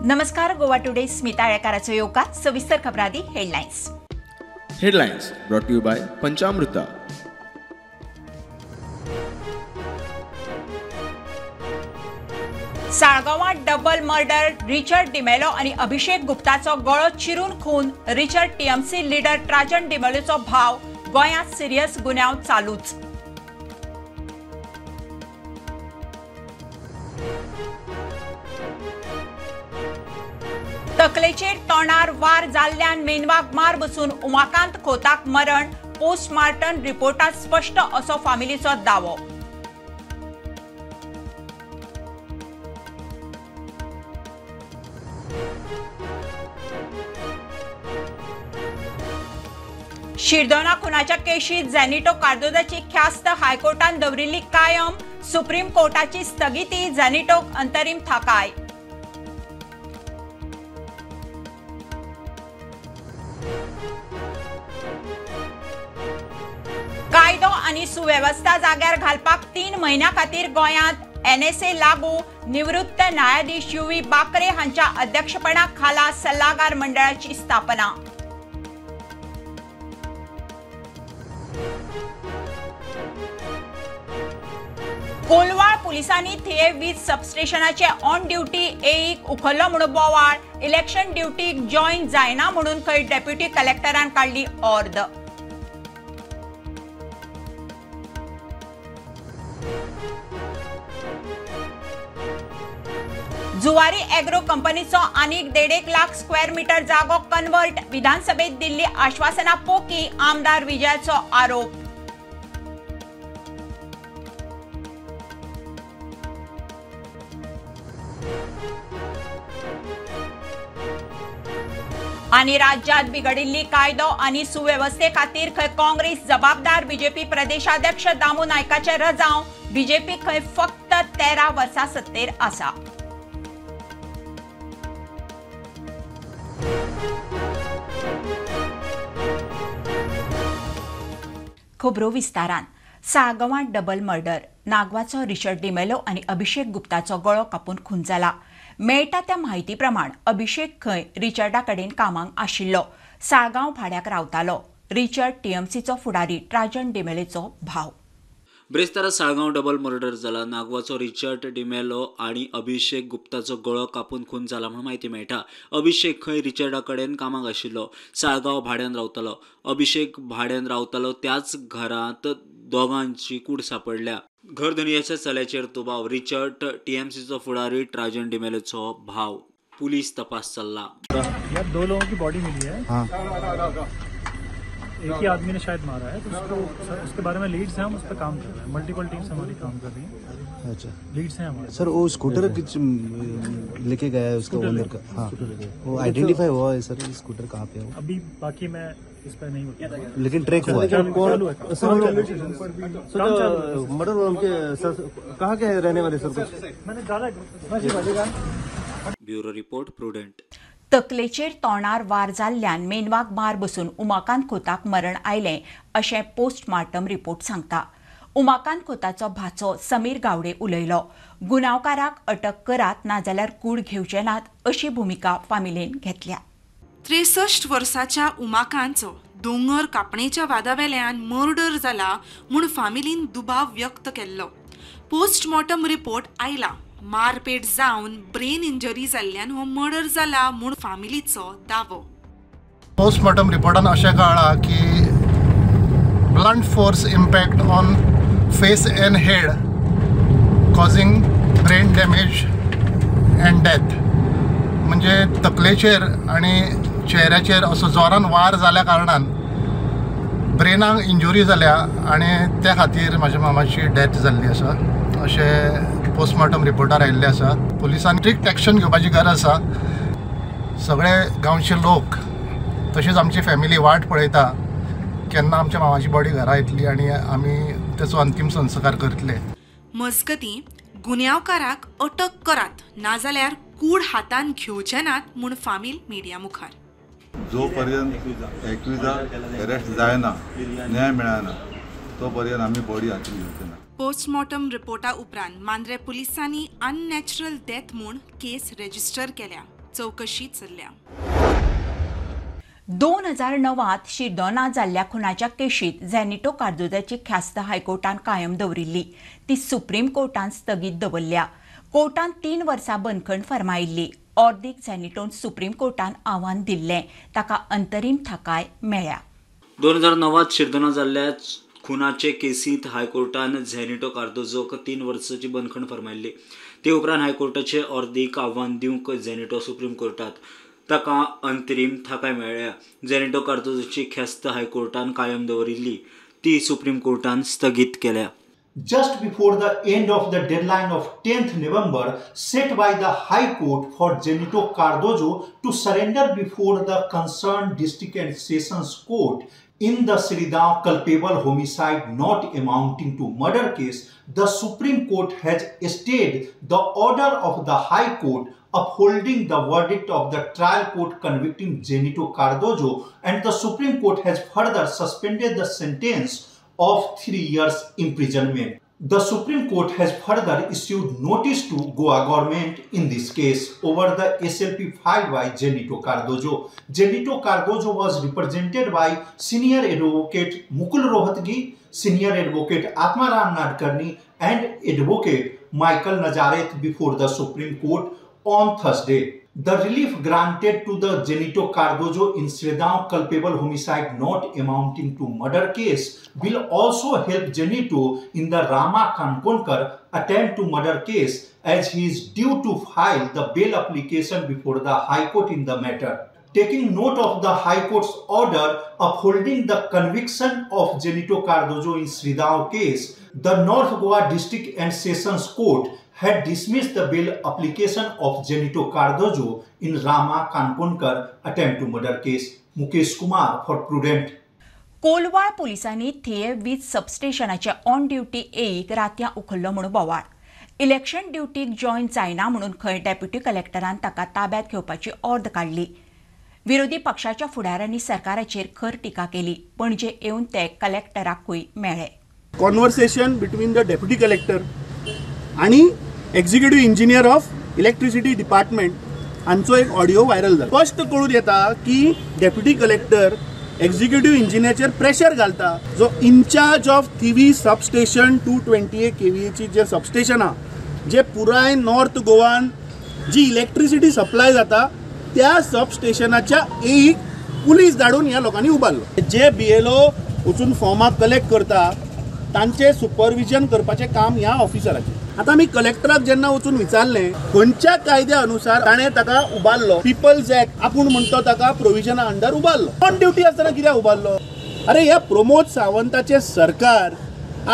नमस्कार. गोवा टुडे स्मिता येळकाराचो येवकार. सविस्तर खबरादी headlines. Headlines brought to you by Panchamrita. साळगावात डबल मर्डर. रिचर्ड डिमेलो आणि अभिषेक गुप्ताचो गळो चिरून खून. रिचर्ड टीएमसी लीडर ट्राजन डिमेलोचो भाव. गोंयांत सिरियस गुन्यांव चालूच. तकलेचेर तोंडार वार जाल्ल्यान मेनवाक मार बसून उमाकांत खोताक मरण. पोस्टमार्टम रिपोर्टात स्पष्ट असो फामिलीचो दावो. शिरदोना खुनाच्या केशीत झॅनिटो कार्दोजाची ख्यास्त हायकोर्टान दवरिल्ली कायम. सुप्रीम कोर्टाची स्थगिती. झॅनिटोक अंतरीम थाकाय. कायदो आनी सुवेवस्था जाग्यार घालपाक 3 म्हयन्यां खातीर गोंयांत एनएसए लागू. निवृत्त न्यायाधीश युवी बाकरे हांच्या अध्यक्षपणा खाला सल्लागार मंडळाची स्थापना. कोलवाळ पुलिसांनी थिये वीज सबस्टेशनाचे ऑन ड्युटी एईक उखल्लो म्हणून बोवाळ. इलेक्शन ड्युटीक जॉईन जायना म्हणून खंय डेप्युटी कलेक्टरान काडली ऑर्द. जुवारी एग्रो कंपनीचो आनीक 1.5 लाख स्क्वेअर मीटर जागो कन्वर्ट. विधानसभेत दिल्ली आश्वासना पोकी. आमदार विजयाचो आरोप. आणि राज्यात बिघडिल्ली कायदो आणि सुव्यवस्थे खातीर खंय काँग्रेस जबाबदार. बीजेपी प्रदेशाध्यक्ष दामू नायकाचे रजाव. बीजेपी खंय फक्त 13 वर्सां सत्तेर आसा. खबरो विस्तारान. साळगावात डबल मर्डर. नागवाचो रिचर्ड डिमेलो आणि अभिषेक गुप्ताचो गळो कापून खून जाला. मेळटा त्या म्हायती प्रमाण अभिषेक खंय रिचर्डा कडेन कामाक आशिल्लो. साळगांव भाड्याक रावतालो. रिचर्ड टीएमसीचो फुडारी ट्राजन डिमेलोचो भाव. ब्रेस्तारा साळगांव डबल मर्डर जाला. नागवाचो रिचर्ड डिमेलो आणि अभिषेक गुप्ताचो गळो कापून खून जाला म्हणून माहिती मेळटा. अभिषेक खंय रिचर्डा कडेन कामाक आशिल्लो. साळगांव भाड्यान रावतालो. अभिषेक भाड्यान रावतालो त्याच घरांत दोगांची कूड सापडल्या. घरधनियाच्या चल्याचेर दुबाव. रिचर्ड टीएमसीचो फुडारी ट्राजन डिमेलोचो भाव. पुलीस तपास चल्ला. यार 2 लोगों की बॉडी मिली है. एक ही आदमी ने शायद मारा है, तो उसके बारे में लीड्स हैं, हम उस पर काम कर रहे हैं. मल्टीपल टीम्स हमारी काम कर रही हैं. अच्छा, लीड्स हैं हमारे. सर वो स्कूटर कुछ लेके गया है उसका ओनर का. हाँ, वो आइडेंटिफाई हुआ है सर. स्कूटर कहाँ पे है? अभी बाकी मैं इस पर नहीं होता, लेकिन ट्रैक हुआ है. मर्डर उनके सर कहाँ के रहने वाले सर? मैंने डाला. Bureau report prudent. तकलेचेर तोंडार वार जाल्ल्यान मेनवाक मार बसून उमाकांत खोताक मरण आयलें अशें पोस्टमार्टम रिपोर्ट सांगता. उमाकांत खोताचो भाचो समीर गावडे उलयलो. गुन्यांवकाराक अटक करात नाजाल्यार कूड घेवचे नात अशी भुमिका फामिलीन घेतल्या. 63 वर्साच्या उमाकांतचो दोंगर कापणेच्या वादावेल्यान मर्डर जाला म्हूण फामिलीन दुबाव व्यक्त केल्लो. पोस्टमॉर्टम रिपोर्ट आयला. मारपेट जावन ब्रेन इंजरी जाल्ल्यान हो मर्डर जाला म्हूण फामिलीचो दावो. पोस्टमॉर्टम रिपोर्टान अशें कळ्ळा की blunt force impact on face end head causing brain damage and death. म्हणजे तकलेचेर आणि चेहऱ्याचेर असो जोरान वार जाल्या कारणान ब्रेनाक इंजुरी जाल्या आणि त्या खातीर म्हाज्या मामाची डेथ जाल्ली आसा अशें पोस्टमॉर्टम रिपोर्टार आयिल्लें आसा. पुलिसांनी स्ट्रिक्ट एक्शन घेवपाची गरज आसा. सगळे गांवचे लोक तशेंच आमची फॅमिली वाट पळयता केन्ना आमच्या मामाची बॉडी घरा येतली आणि आमी तेचो अंतीम संस्कार करतले. मजगतीं गुन्यांवकाराक अटक करात नाजाल्यार कूड हातान घेवचे नात म्हूण फामील मिडिया मुखार. जो पर्यंत एकविजा अरेस्ट जायना न्याय मेळना तो पर्यंत आमी बॉडी हातान घेवचे ना. पोस्टमॉर्टम रिपोर्टा उपरांत मांद्रे पुलिसांनी अननॅचरल डेथ म्हूण केस रेजिस्टर केल्या. चौकशी चल्ल्या. 2009 शिर्दोना जाल्ल्या खुनाच्या केशीत झॅनिटो कार्दोजाची ख्यास्त हायकोर्टान कायम दवरिल्ली ती सुप्रीम कोर्टान स्थगीत दवरल्या. कोर्टान 3 वर्सां बंदखण फर्मायिल्ली. ऑर्दीक झॅनिटोन सुप्रीम कोर्टान आव्हान दिल्लें ताका अंतरीम थाकाय मेळ्ळ्या. 2009 शिर्दोना जाल्ल्या खुनाचे केसींत हायकोर्टान झॅनिटो कार्दोजोक 3 वर्सांची बंदखण फर्मायिल्ली. ते उपरांत हायकोर्टाचे ऑर्दीक आव्हान दिवंक झॅनिटो सुप्रीम कोर्टात ताका अंतरीम थाकाय मेळ्ळ्या. झॅनिटो कार्दोजोची ख्यास्त हायकोर्टान कायम दवरिल्ली ती सुप्रीम कोर्टान स्थगीत केल्या. Just before the end of the deadline of 10th November set by the High Court for Genito Cardozo to surrender before the concerned district and sessions court in the Sridhar culpable homicide not amounting to murder case, the Supreme Court has stayed the order of the High Court upholding the verdict of the trial court convicting Genito Cardozo, and the Supreme Court has further suspended the sentence of 3 years imprisonment. The Supreme Court has further issued notice to Goa government in this case over the SLP filed by Genito Cardozo. Genito Cardozo was represented by senior advocate Mukul Rohatgi, senior advocate Atmaram Nadkarni and advocate Michael Nazareth before the Supreme Court on Thursday. The relief granted to the Genito Cardozo in Sridhar culpable homicide not amounting to murder case will also help Genito in the Rama Kankonkar attempt to murder case, as he is due to file the bail application before the High Court in the matter. Taking note of the High Court's order upholding the conviction of Genito Cardozo in Sridhar case, the North Goa District and Sessions Court had dismissed the bail application of Genito Cardozo in Rama Kankonkar attempt to murder case. Mukesh Kumar for Prudent. Colvale पुलिसांनी थिये वीज सबस्टेशनाचे on duty एईक रात्यां उखल्लो म्हणून बोवाळ. Election ड्युटीक join जायना म्हणून खंय deputy कलेक्टरान ताका ताब्यात घेवपाची ऑर्द काडली. विरोधी पक्षाच्या फुडाऱ्यांनी सरकाराचेर खर टिका केली. पणजे येवन ते कलेक्टराकूय मेळ्ळे. Conversation between the deputy collector आणि executive engineer of electricity department हांचो एक ऑडिओ व्हायरल जाला. स्पश्ट कळून येता की डेप्युटी कलेक्टर एक्झिक्युटिव्ह इंजिनियराचेर प्रेशर घालता. जो इन्चार्ज ऑफ थिवी सबस्टेशन 228 kVAची जे सबस्टेशन आहा जे पुराय नॉर्थ गोवान जी इलेक्ट्रिसिटी सप्लाय जाता त्या सबस्टेशनाच्या एक पुलीस धाडून ह्या लोकांनी उबारलो. जे BLO वचून फॉर्मां कलेक्ट करता तांचे सुपरविजन करपाचें काम ह्या ऑफिसराचें. आता आमी कलेक्टराक जेन्ना वचून विचारलें खंयच्या कायद्या अनुसार ताणें ताका उबारलो. पीपल्स एक्ट आपूण म्हणतो ताका प्रोविजना अंडर उबारलो. ऑन ड्युटी आसतना कित्याक उबारलो? अरे ह्या प्रमोद सावंताचें सरकार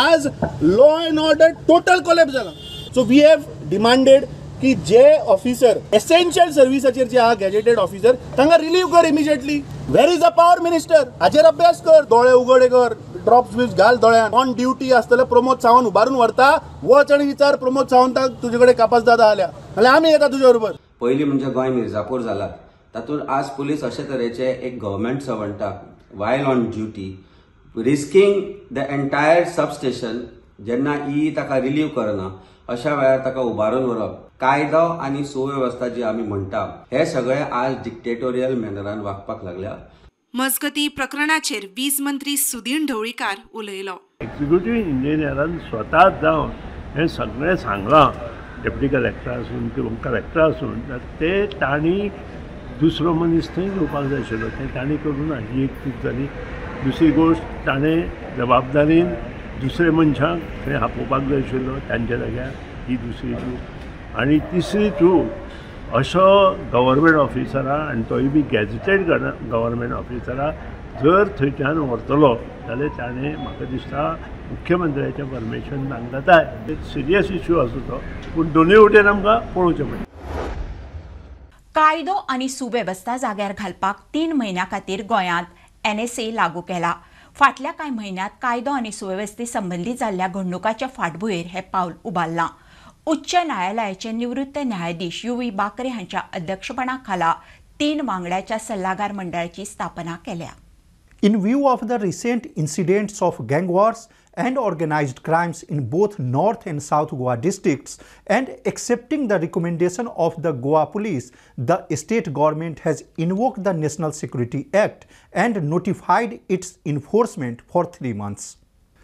आज law and order total collapse जाला. सो वी हॅव डिमांडेड की जे ऑफिसर एसेन्शियल सर्विसाचेर जे आहा गॅजेटेड ऑफिसर तांकां रिलीव कर immediately. Where is the power minister? हाचेर अभ्यास कर, दोळे उगडे कर, ड्रॉप्स बीज घाल दोळ्यान. ऑन ड्युटी आसतले प्रमोद सावंत उबारून व्हरता, वच आनी विचार प्रमोद सावंताक तुजे कडेन कापास दादा आल्या जाल्यार आमी येता तुजे बरोबर. पयलीं म्हणजे गोंय मिर्जापूर जाला तातूंत आज पुलीस अशे तरेचे एक गव्हर्मेंट सर्वंटाक while on duty risking the entire substation जेन्ना ताका रिलीव करना अशा वेळार ताका उबारून व्हरप. कायदो आनी सुवेवस्था जी आमी म्हणटा हे सगळे आज डिक्टेटोरियल मॅनरान वागपाक लागल्या. मजगती प्रकरणाचेर वीज मंत्री सुदीन ढवळीकार उलयलो. एक्झिक्युटिव्ह इंजिनियरान स्वताच जावन हें सगळें सांगलां डेप्युटी कलेक्टर आसून किंवा कलेक्टर आसून ते तांणी दुसरो मनीस थंय घेवपाक जाय आशिल्लो. तें तांणी करूं ना. ही एक चूक जाली. दुसरी गोश्ट ताणें जबाबदारीन दुसरे मनशांक थंय आपोवपाक जाय आशिल्लो तांच्या जाग्यार. ही दुसरी चूक. आनी तिसरी चूक अशो गव्हर्मेंट ऑफिसरा आनी तोय बी गॅजेटेड गव्हर्मेंट ऑफिसरा जर थंयच्यान व्हरतलो जाल्यार ताणें म्हाका दिसता मुख्यमंत्र्याचें परमिशन मागूंक जाता. एक सिरियस इश्यू आसा तो, पूण दोनूय वटेन आमकां पळोवचें पडटा. कायदो आनी सुवेवस्था जाग्यार घालपाक 3 म्हयन्यां खातीर गोंयांत NSA लागू केला. फाटल्या कांय म्हयन्यांत कायदो आनी सुवेवस्थे संबंदी जाल्ल्या घडणुकाच्या फाटभुंयेर हें पावल उबारलां. उच्च न्यायालयाचे निवृत्त न्यायाधीश UV बाकरे हांच्या अध्यक्षपणा खाला 3 वांगड्याच्या सल्लागार मंडळाची स्थापना केल्या. In view of the recent incidents of gang wars and organized crimes in both North and South Goa districts, and accepting the recommendation of the Goa police, the state government has invoked the National Security Act and notified its enforcement for 3 months.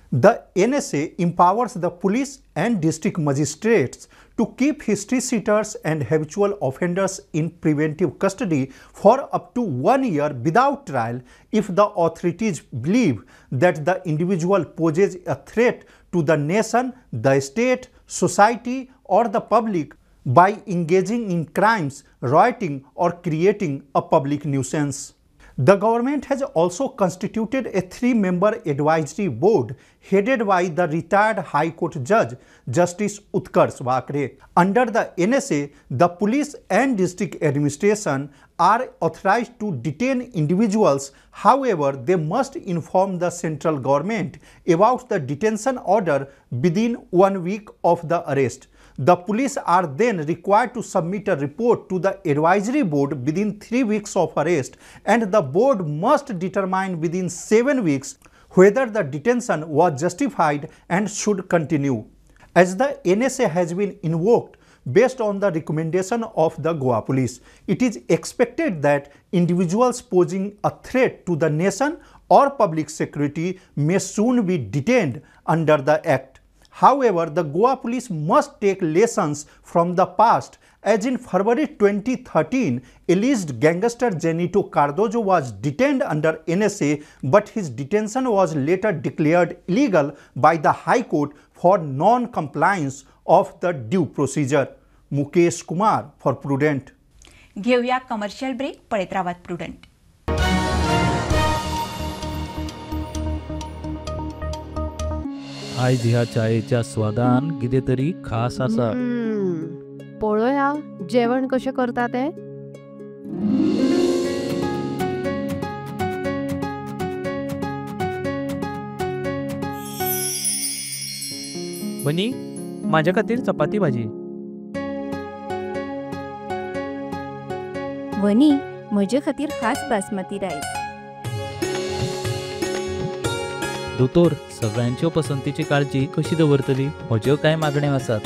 The NSA empowers the police and district magistrates to keep history cheaters and habitual offenders in preventive custody for up to 1 year without trial if the authorities believe that the individual poses a threat to the nation, the state, society, or the public by engaging in crimes, rioting, or creating a public nuisance. The government has also constituted a 3-member advisory board headed by the retired High Court Judge Justice Utkarsh Vakre. Under the NSA, the police and district administration are authorized to detain individuals. However, they must inform the central government about the detention order within 1 week of the arrest. The police are then required to submit a report to the advisory board within 3 weeks of arrest, and the board must determine within 7 weeks whether the detention was justified and should continue. As the NSA has been invoked based on the recommendation of the Goa police, it is expected that individuals posing a threat to the nation or public security may soon be detained under the Act. However, the Goa police must take lessons from the past, as in February 2013, alleged gangster Genito Cardozo was detained under NSA, but his detention was later declared illegal by the High Court for non-compliance of the due procedure. Mukesh Kumar for Prudent. घेऊया commercial break. पळत राहात prudent. आयज ह्या चायेच्या स्वादान कितें तरी खास आसा. पळोवया जेवण कशें करता ते. बनी, माझ्या खातीर चपाती भाजी. वनी, म्हजे खातीर खास बासमती रायस. दोतोर, सगळ्यांच्यो पसंतीची काळजी कशी दवरतली? म्हज्यो कांय मागण्यो आसात.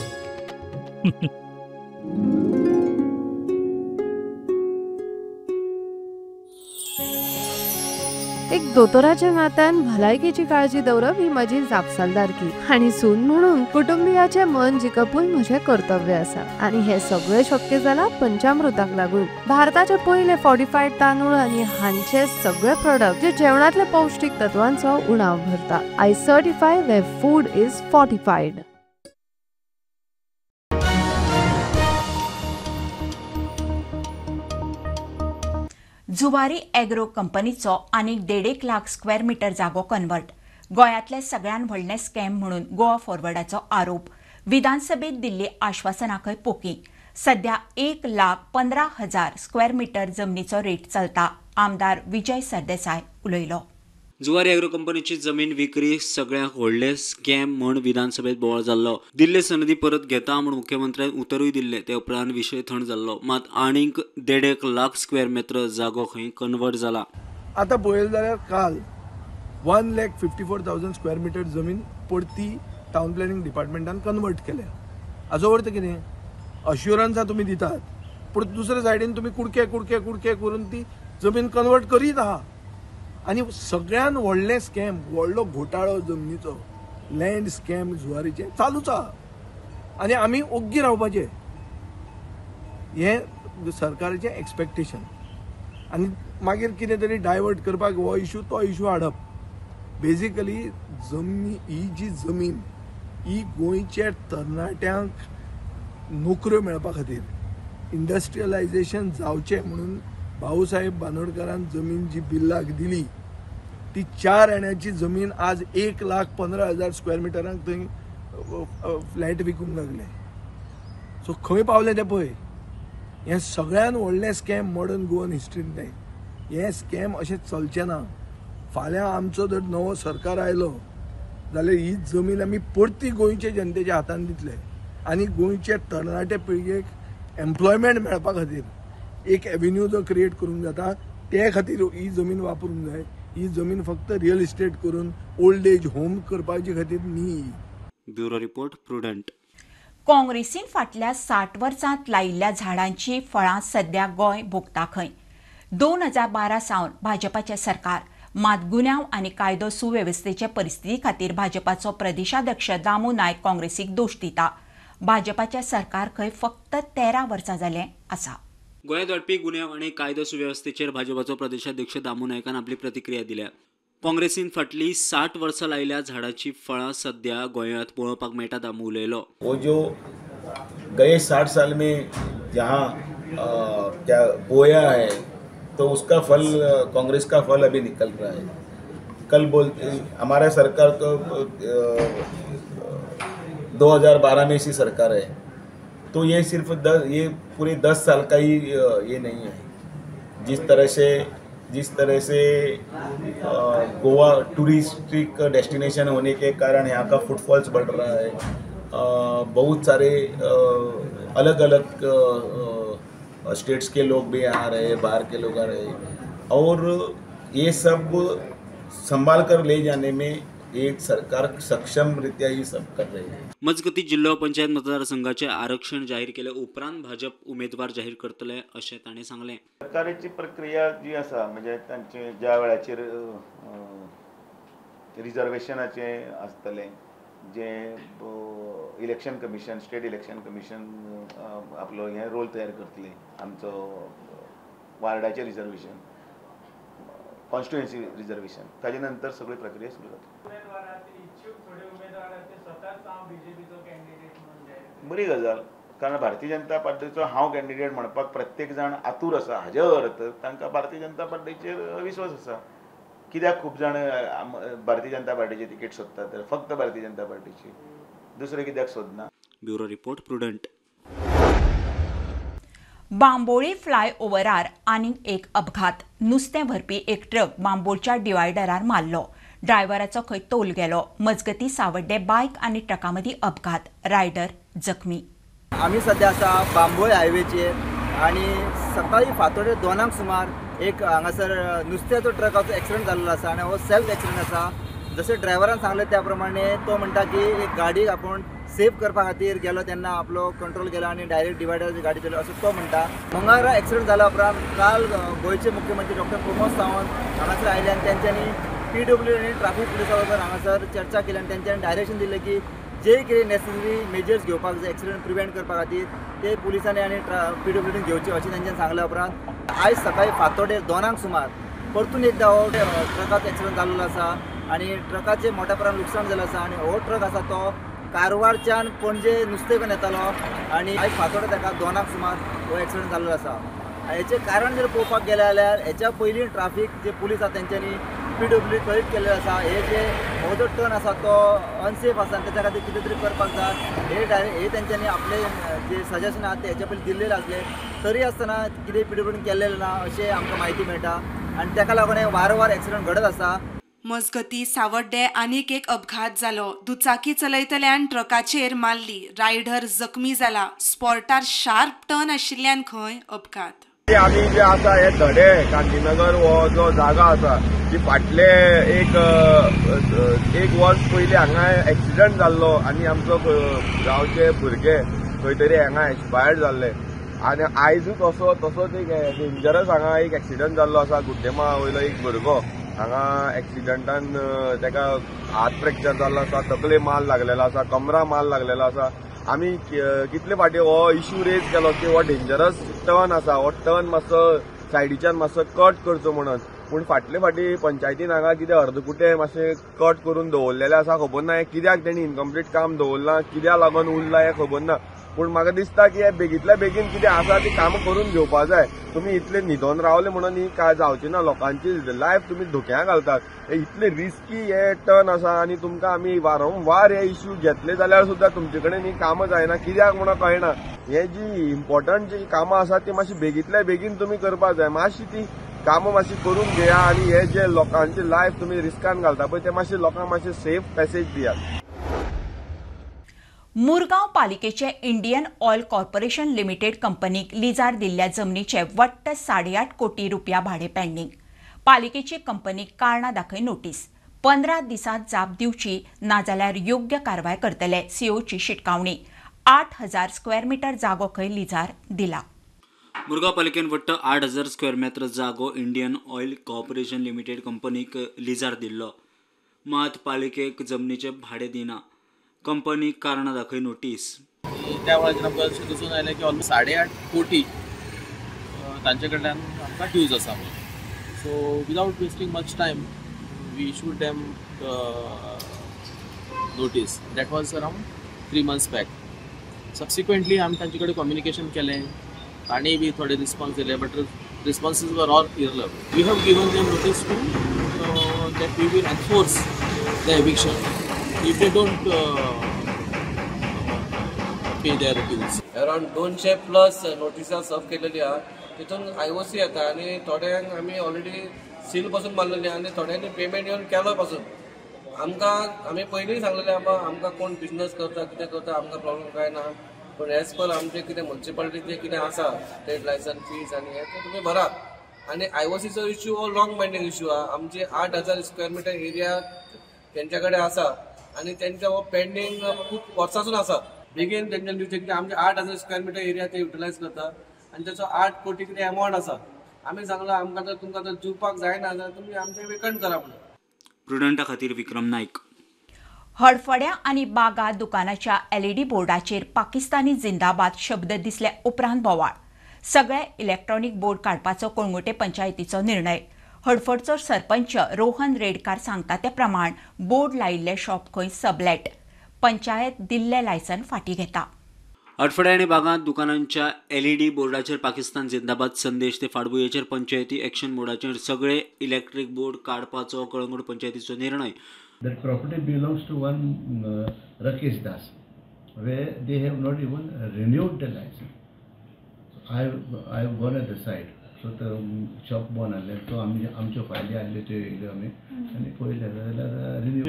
एक दोतोराच्या नात्यान भलायकेची काळजी दवरप ही म्हजी जापसालदारकी, आनी सून म्हणून कुटुंबियाचे मन जिखपून म्हजें कर्तव्य आसा. आनी हे सगळे शक्य जाला पंचामृताक लागून. भारताचे पयले फॉर्टिफाईड तांदूळ आनी हांचे सगळे प्रोडक्ट जे जेवणातले पौष्टिक तत्वांचो उणाव भरता. I certify where food is fortified. Zuari Agro कंपनीचो आनीक 1.5 लाख स्क्वेअर मीटर जागो कन्वर्ट. गोंयांतले सगळ्यात व्हडले स्कॅम म्हणून गोवा फॉरवर्डाचो आरोप. विधानसभेत दिल्ली आश्वासनाकय पोकी. सध्या 1,15,000 स्क्वेअर मीटर जमनीचो रेट चलता. आमदार विजय सरदेसाय उलयलो. जुवारी एग्रो कंपनीची जमीन विक्री सगळ्यात व्हडले स्कॅम म्हूण विधानसभेत बोवाळ जाल्लो. दिल्ले सनदी परत घेता म्हूण मुख्यमंत्र्यान उतरूय दिल्ले. ते उपरांत विशय थंड जाल्लो. मात आनीक 1.5 लाख स्क्वेअर मीटर जागो खंय कन्वर्ट जाला. आता पळयलें जाल्यार काल 1,54,000 स्क्वेअर मीटर जमीन परती टाउन प्लॅनिंग डिपार्टमेंटान कन्वर्ट केल्या. हाचो अर्थ कितें? अश्युरन्सां तुमी दितात, पूण दुसरे सायडीन तुमी कुडके कुडके कुडके करून ती जमीन कन्वर्ट करीत आहा. आनी सगळ्यात व्हडले स्कॅम, व्हडलो घोटाळो जमनीचो, लँड स्कॅम जुवारीचे चालूच आहा. आनी आमी ओग्गी रावपाचे, हें सरकाराचें एक्सपेक्टेशन. आनी मागीर कितें तरी डायवर्ट करपाक हो इशू तो इशू हाडप. बेजिकली जमनी ही जी जमीन ही गोंयच्या तरणाट्यांक नोकऱ्यो मेळपा खातीर, इंडस्ट्रियलायझेशन जावचें म्हणून भाऊसाहेब बांदोडकरान जमीन जी बिल्लाक दिली, ती 4 आण्याची जमीन आज 1,15,000 स्क्वेअर मिटरांक थंय फ्लॅट विकूंक लागले. सो खंय पावले ते पळय. हें सगळ्यात व्हडलें स्कॅम मॉडर्न गोवन हिस्ट्रीन जाय. हें स्कॅम अशें चलचें ना. फाल्यां आमचो जर नवो सरकार आयलो जाल्यार ही जमीन आमी परती गोंयचे जनतेच्या हातान दितले. आनी गोंयचे तरणाटे पिळगेक एम्प्लॉयमेंट मेळपा खातीर एक एव्हेन्यू जो क्रिएट करूंक जाता, ते खातीर ही जमीन वापरूंक जाय. ही जमीन फक्त रियल इस्टेट करून ओल्ड एज होम करपाचे खातीर न्ही. Bureau report Prudent. काँग्रेसीन फाटल्या 60 वर्सांत लायिल्ल्या झाडांची फळां सध्या गोंय भोगता खंय. 2012 सावन भाजपाचे सरकार मात गुन्यांव आनी कायदो सुवेवस्थेचे परिस्थिती खातीर भाजपाचो प्रदेशाध्यक्ष दामू नायक काँग्रेसीक दोश दिता. भाजपाचे सरकार खंय फक्त 13 वर्सां जालें आसा. गोंयांत वाडपी गुन्यांव आनी कायदो सुवेवस्थेचेर भाजपाचो प्रदेशाध्यक्ष दामू नायकान आपली प्रतिक्रिया दिल्या. काँग्रेसीन फाटली 60 वर्सां लायिल्ल्या झाडांची फळां सध्या गोंयांत पळोवपाक मेळटा दामू उलयलो. वो जो गए 60 साल में जहाँ क्या बोया है तो उसका फल कांग्रेस का फल अभी निकल रहा है. कल बोलते हमारा सरकार तो 2012 में सी सरकार है, तो ये सिर्फ ये पूरे 10 साल का ही ये नहीं है. जिस तरह से गोवा टूरिस्टिक डेस्टिनेशन होने के कारण यहाँ का फुटफॉल्स बढ़ रहा है. बहुत सारे अलग अलग स्टेट्स के लोग भी आ रहे हैं, बाहर के लोग आ रहे हैं, और ये सब संभाल कर ले जाने में एक सरकार सक्षम रीत्या ही सब कर रही है. मजगती जिल्हा पंचायत मतदारसंघाचे आरक्षण जाहीर केले उपरांत भाजप उमेदवार जाहीर करतले अशें ताणें सांगलें. सरकाराची प्रक्रिया जी आसा म्हणजे तांचे ज्या वेळाचेर रिजर्वेशनाचे आसतलें जे election commission state election commission आपलो हे रोल तयार करतले. आमचो वार्डाचे रिजर्वेशन कॉन्स्टिट्युएन्सी रिजर्वेशन ताजे नंतर सगळी प्रक्रिया सुरू जाता. बरी गजाल, कारण भारतीय जनता पार्टीचो हांव कॅन्डिडेट म्हणपाक प्रत्येक जाण आतूर आसा. हाजे अर्थ तांकां भारतीय जनता पार्टीचेर विश्वास आसा. कित्याक खूब जाण भारतीय जनता पार्टीची तिकेट सोदतात तर फक्त भारतीय जनता पार्टीची, दुसरे कित्याक सोदना. Bureau report Prudent. बांबोळी फ्लायओव्हरार आनीक एक अपघात. नुस्तें भरपी एक ट्रक बांबोळच्या डिवायडरार मारलो. ड्रायव्हराचो खंय तोल गेलो. मजगती सावड्डे बायक आनी ट्रका मदीं अपघात. रायडर जखमी. आमी सध्या आसा बांबोळी हायवेचेर आनी सकाळी फातोडेर 2 सुमार एक हांगासर नुस्त्याचो ट्रकाचो एक्सिडेंट जाल्लो आसा आनी हो सेल्फ एक्सिडेंट आसा. जशें ड्रायव्हरान सांगलें त्या प्रमाणे तो म्हणटा की एक गाडीक आपूण सेव करपा खातीर गेलो तेन्ना आपलो कंट्रोल केलो आनी डायरेक्ट डिवायडराची गाडी चलयली असो तो म्हणटा. मंगळारा एक्सिडेंट जाल्या उपरांत काल गोंयचे मुख्यमंत्री डॉक्टर प्रमोद सावंत हांगासर आयले आनी तेंच्यांनी PWD आनी ट्राफीक पुलिसा बरोबर हांगासर चर्चा केली आनी तेंच्यांनी डायरेक्शन दिलें की जे कितें नेसेसरी मेजर्स घेवपाक जाय एक्सिडेंट प्रिवेंट करपा खातीर ते पुलिसांनी आनी PWDन घेवचे अशें तेंच्यांनी सांगल्या उपरांत आयज सकाळी फातोडेर 2 सुमार परतून एकदां हो ट्रकाचो एक्सिडेंट जाल्लो आसा आनी ट्रकाचें मोठ्या प्रमाणात लुकसाण जाल्लें आसा. आनी हो ट्रक आसा तो कारवारच्यान पणजे नुस्तें घेवन येतालो आनी आयज फातोडेर ताका 2 सुमार हो एक्सिडेंट जाल्लो आसा. हेचें कारण जर पळोवपाक गेलें जाल्यार हेच्या पयलीं ट्राफीक जे पुलीस आसा तेंच्यांनी PWD कळीत केल्लें आसा. हो जो टर्न आसा तो अनसेफ आसा आनी तेच्या खातीर कितें तरी करपाक जाय हे तेंच्यांनी आपले जे सजेशन आसा ते हेच्या पयलीं दिल्लेले आसले. तरी आसतना कितें PWDन केल्लें ना अशें आमकां म्हायती मेळटा आनी ताका लागून हे वारंवार एक्सिडेंट घडत आसा. मजगती सावड्डे आनीक एक अपघात जालो. दुचाकी चलयतल्यान ट्रकाचेर मारली. रायडर जखमी जाला. स्पॉर्टार शार्प टर्न आशिल्ल्यान खंय अपघात. आमी जे आसा हे धडे गांधीनगर हो जो जागा आसा ती फाटले एक वर्स पयलीं हांगा एक्सिडंट जाल्लो आनी आमचो गांवचे भुरगे खंय तरी हांगा एक्सपायर्ड जाल्ले आनी आयजूच तसोच एक डेंजरस हांगा एक एक्सिडंट जाल्लो आसा. गुड्डेमा वयलो एक भुरगो हांगा एक्सिडंटान ताका हात फ्रॅक्चर जाल्लो आसा, तकले माल लागलेलो आसा, कमरा माल लागलेलो आसा. आमी कितले फाटी हो इश्यू रेज केलो की हो डेंजरस टर्न आसा, हो टर्न मातसो सायडीच्यान मातसो कट करचो म्हणून. पूण फाटले फाटी पंचायतीन हांगा कितें अर्दकुटे मातशें कट करून दवरलेले आसा. खबर ना कित्याक तेणी इनकम्प्लीट काम दवरलां, कित्याक लागून उरलां हें खबर ना. पूण म्हाका दिसता की हे बेगींतल्या बेगीन कितें आसा ती कामां करून घेवपा जाय. तुमी इतले न्हिदोन रावले म्हणून ही काय जावची ना. लोकांची लायफ तुमी धोक्याक घालतात. इतले रिस्की हे टर्न आसा आनी तुमकां आमी वारंवार हे इश्यू घेतले जाल्यार सुद्दां तुमचे कडेन ही कामां जायना. कित्याक म्हणून कळना. हे जी इम्पॉर्टंट जी कामां आसा ती मातशी बेगींतल्या बेगीन तुमी करपा जाय. मातशी ती कामां मातशी करून घेया आनी हे जे लोकांची लायफ तुमी रिस्कान घालता पळय ते मातशे लोकांक मातशे सेफ पॅसेज दियात. मुरगांव पालिकेचे इंडियन ऑयल कॉर्पोरेशन लिमिटेड कंपनीक लिजार दिल्ल्या जमनीचे वट्ट 8.5 कोटी रुपया भाडे पेंडींग. पालिकेची कंपनीक कारणां दाखय नोटीस 15 दिसांत जाप दिवची नाजाल्यार योग्य कारवाय करतले सीओची शिटकावणी 8,000 स्क्वेअर मीटर जागो खंय लिजार दिला. मुरगांव पालिकेन वट्ट 8,000 स्क्वेअर मीटर जागो इंडियन ऑयल कॉर्पोरेशन लिमिटेड कंपनीक लिजार दिल्लो. मात पालिकेक जमनीचे भाडे दिना. कंपनीक कारणां दाखय नोटीस. त्या वेळाचेर आमकां अशें दिसून आयलें की ऑलमोस्ट 8.5 कोटी तांचे कडल्यान आमकां ड्यूज आसा. So without wasting much time we issued them notice. That was around 3 months back. Subsequently आमी तांचे कडेन कम्युनिकेशन केलें. ताणेंय बी थोडे रिस्पॉन्स दिले, but responses were all irrelevant. We have given them notice to that we will enforce the eviction if they don't pay their bills. Around 200+ नोटिसा सर्व केलेली आहा. तितून IOC येता आनी थोड्यांक आमी ऑलरेडी सील पासून मारलेली आनी थोड्यांनी पेमेंट येवन केलो पासून. आमी पयलीं सांगलेलें आमकां कोण बिजनस करता कितें करता आमकां प्रॉब्लेम काय ना. पूण एज पर आमचें कितें म्युन्सिपालिटीचें कितें आसा ट्रेड लायसन्स फीज आनी हें तें तुमी भरात. आनी IOCचो इश्यू हो लॉंग पेंडींग इश्यू आहा. आमची 8,000 स्क्वेअर मीटर एरिया तेंच्या कडेन आसा आनी तेंचो हो पेंडींग खूब वर्सांसून आसा. बेगीन तेंच्यानी दिवचें कितें आमचे 8,000 स्क्वेअर मीटर एरिया ते युटिलायज करता आनी त्याचो 8 कोटी कितें अमावंट आसा. आमी सांगलां आमकां जर तुमकां जर दिवपाक जायना जाल्यार तुमी आमचें वेकंट करा म्हणून. प्रुडंटा खातीर विक्रम नायक. हडफड्या आनी बागा दुकानाच्या LED बोर्डाचेर पाकिस्तानी जिंदाबाद शब्द दिसले उपरांत बोवाळ. सगळे इलेक्ट्रॉनिक बोर्ड काडपाचो कळंगुटे पंचायतीचो निर्णय. हडफडचो सरपंच रोहन रेडकार सांगता ते प्रमाण बोर्ड लायिल्ले शॉप खंय सबलेट. पंचायत दिल्ले लायसन फाटीं घेता. हडफड्या आनी बागांत दुकानांच्या LED बोर्डाचेर पाकिस्तान जिंदाबाद संदेश ते फाटभुंयेचेर पंचायती एक्शन मोडाचेर सगळे इलेक्ट्रीक बोर्ड काडपाचो कळंगूट पंचायतीचो निर्णय. That property belongs to one Rakesh Das, where they have not even renewed the license. I've gone at the site. So the shop bond आले तो आमचे फायदे आले ते येयले आमी आनी पळयले जाल्यार रिन्यू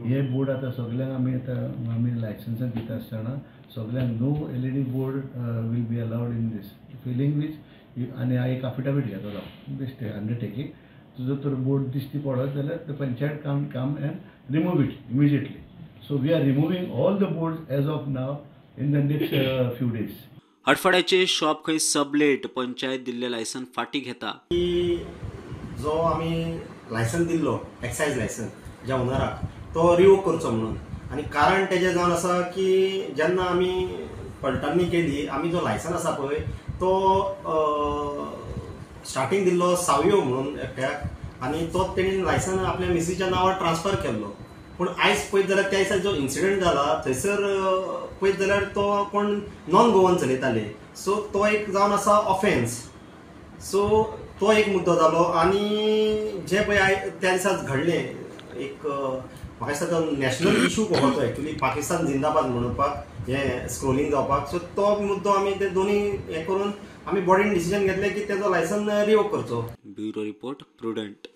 हे बोर्ड आतां सगळ्यांक आमी लायसन्सां दिता आसतना सगळ्यांक no LED board will be allowed in these filling which. आनी हांव एक एफिडेविट घेतलो बेश्टे अंडरटेकींग. तुजो तर बोर्ड दिश्टी पडत जाल्यार the panchayat come and remove it immediately. So we are removing all the boards as of now in the next few days. हडफड्याचे शॉप खंय सबलेट. पंचायत दिल्ले लायसन फाटीं घेता. जो आमी लायसन दिल्लो एक्सायज लायसन ज्या ओनराक तो रिवोक करचो म्हणून. आनी कारण तेजें जावन आसा की जेन्ना आमी पलटणी केली आमी जो लायसन आसा पळय तो स्टार्टींग दिल्लो सावयो म्हणून एकट्याक आनी तो तेणेन लायसन आपल्या मिसीच्या नांवार ट्रान्सफर केल्लो. पूण आयज पळयत जाल्यार त्या दिसा जो इन्सिडंट जाला थंयसर पळयत जाल्यार तो कोण नॉन गोवन चलयताले. सो तो एक जावन आसा ऑफेन्स. सो तो एक मुद्दो जालो. आनी जे पळय त्या दिसा घडलें एक म्हाका दिसता तो नॅशनल इशू कहो तो एक्चुली पाकिस्तान जिंदाबाद म्हणपाक हें स्क्रोलिंग जावपाक. सो तो मुद्दो आमी ते दोनी हें करून आमी बॉडीन डिसिजन घेतलें की तेजो लायसन रिवोक करचो. Bureau report Prudent.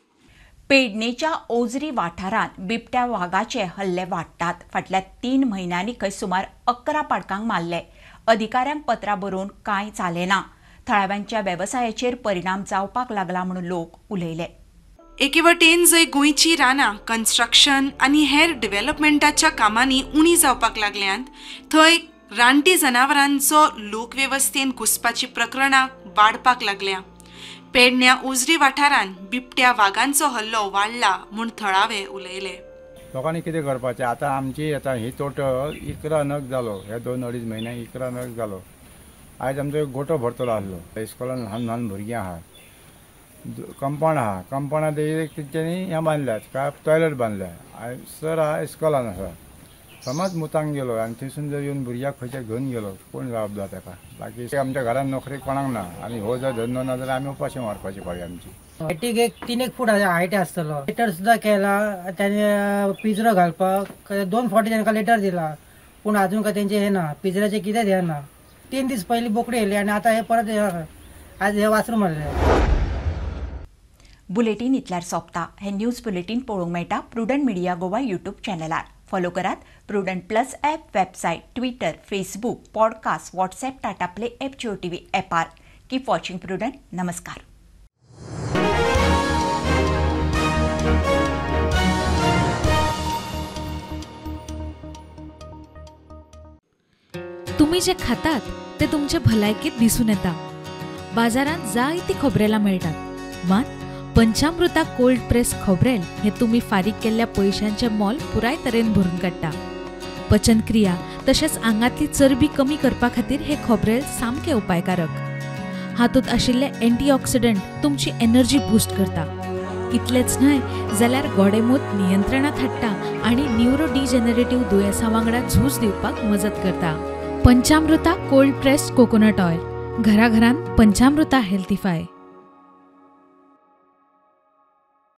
पेडणेच्या ओझरी वाठारांत बिबट्या वाघाचे हल्ले वाडटात. फाटल्या 3 म्हयन्यांनी खंय सुमार 11 पाडकांक मारले. अधिकाऱ्यांक पत्रां बरोवन कांय जालें ना. थळाव्यांच्या वेवसायाचेर परिणाम जावपाक लागला म्हणून लोक उलयले. एके वटेन जंय गोंयची रानां कन्स्ट्रक्शन आनी हेर डेव्हलपमेंटाच्या कामांनी उणी जावपाक लागल्यांत थंय रानटी जनावरांचो लोकवेवस्थेन घुसपाची प्रकरणां वाडपाक लागल्या. पेडण्या ओझरी वाठारांत बिबट्या वाघांचो हल्लो वाडला म्हूण थळावे उलयले. लोकांनी कितें करपाचें आतां आमची ही टोटल 11 नग जालो. हे 2-2.5 म्हयन्याक 11 नग जालो. आयज आमचो एक गोठो भरतलो आसलो. इस्कॉलान ल्हान भुरगीं आहा. कंपाउंड आहा. कंपाउंडात तेंच्यांनी हें बांदल्यात काय टॉयलेट बांदल्या. सर आहा इस्कॉलान आसा. समज मुतांक गेलो आनी थंयसून जर येवन भुरग्याक खंयच्या घेवन गेलो कोण जबाबदार ताका. बाकी आमच्या घरान नोकरी कोणाक ना आनी हो जर धंदो ना जाल्यार आमी उपाशी मारपाची पाळी आमची. हायटीक एक 3 फूट हायट आसतलो. लेटर सुद्दां केला. त्याने पिंजरो घालपाक 2 फावटी तांकां लेटर दिला पूण अजून काय तेंचे हे ना. पिंजऱ्याचे कितें ध्यान ना. 3 दीस पयलीं बोकडी येयली आनी आतां हे परत आज हे वासरू मारले. बुलेटिन इतल्यार सोंपता. हे न्यूज बुलेटिन पळोवंक मेळटा प्रुडंट मिडिया गोवा यूट्यूब चॅनलार. फॉलो करात Prudent plus app, website, Twitter, Facebook, podcast, WhatsApp, Tata play app, Jio TV ॲपार. Keep watching Prudent. नमस्कार. तुम्ही जे खातात ते तुमच्या भलायकीत दिसून येता. बाजारात जायती खोबरेलां मेळटात, मात पंचामृता कोल्ड प्रेस खोबरेल हे तुम्ही फारीक केल्ल्या पैशांचे मोल पुराय तरेन भरून काडटा. पचनक्रिया तशेंच आंगातली चरबी कमी करपा खातीर हे खोबरेल सामके उपायकारक. हातूंत आशिल्ले अँटीऑक्सिडंट तुमची एनर्जी बूस्ट करता. इतलेंच न्हय जाल्यार गोडेमूत नियंत्रणात हाडटा आनी न्यूरोडिजेनरेटिव्ह दुयेंसां वांगडा झूज दिवपाक मजत करता. पंचामृता कोल्ड प्रेस्ड कोकोनट ऑयल, घरा घरान पंचामृता हेल्थीफाय.